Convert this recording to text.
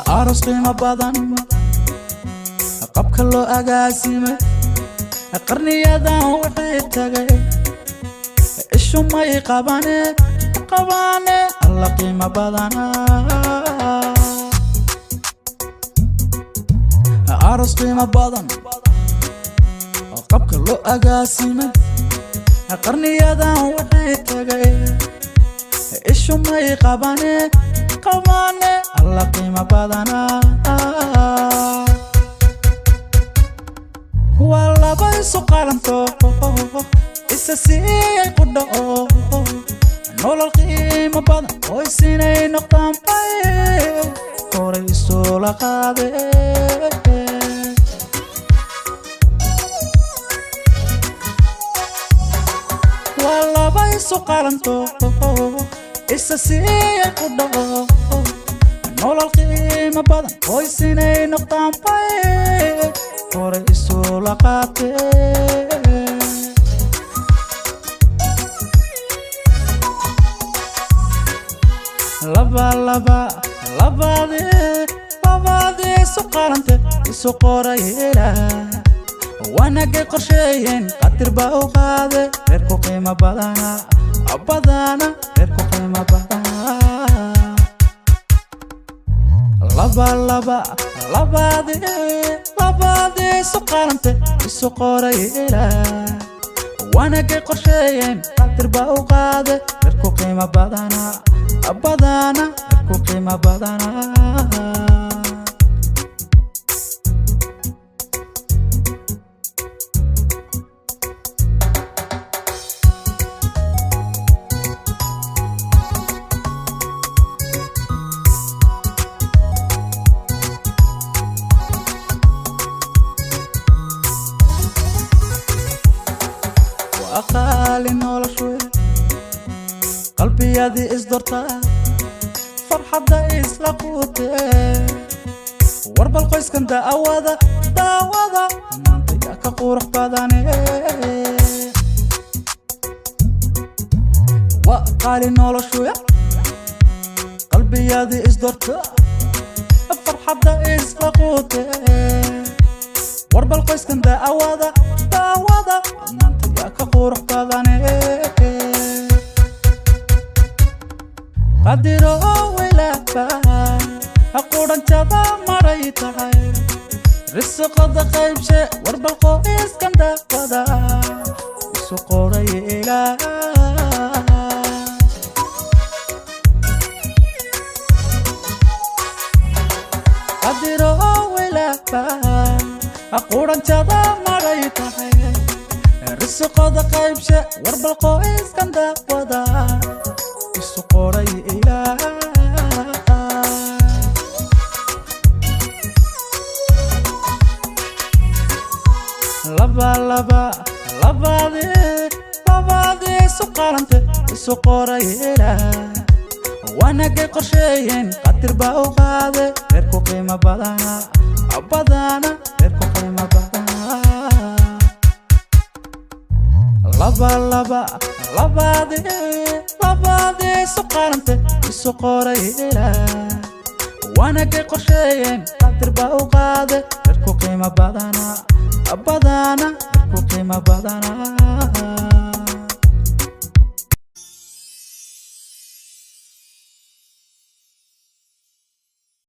aroos qiimo badan qabka loo agaasimay qarniyadan wixii tagay ishu may qabane alla qiimo badanaa aroos qiimo badan qabka loo agaasimay qarniyadan wixii tagay ishu may qabane alla qiimo badanaa walaba isu qalanto isa siiyay qudho nolol qiimo badan oo isinay noqdaan bay horay isu la qaadeen walaba isu qalanto isa siiyay qudho nolol qiimo badan oo isinay noqdaan bay horay isu la qaadeen labadii isu qalante isu qorayela wanagay qorsheeyeen qadir baa u qaade reerku qiimo badanaa reerku qiimo badanaa labadii isu qalante isu qorayela wanagay qorsheeyeen qadir baa u qaade reerku qiimo badanaa reerku qiimo badanaa أقال نولشوي قلبي يدي إصدرتا فرحة إسلاقوتي ورب القيس كان داوضة منطقة كقورح بداني وقال نولشوي قلبي يدي إصدرتا فرحة إسلاقوتي ورب القيس كان داوضة كقورح بداني قديرو ويلافا أقول أنت ذا مريتها رزق ضخيم شيء ورب القيس كان داوضة سقوري إله قديرو ويلافا أقول أنت ذا مريتها رزق ضخيم شيء ورب القيس كان داوضة سقوري إله labadii suqarante suqoray ilaa wanagay qorsheeyeen qadir baa u qaade reerku qiimo badanaa reerku qiimo badanaa labadii suqarante suqoray ilaa wanagay qorsheeyeen qadir baa u qaade reerku qiimo badanaa reerku qiimo badanaa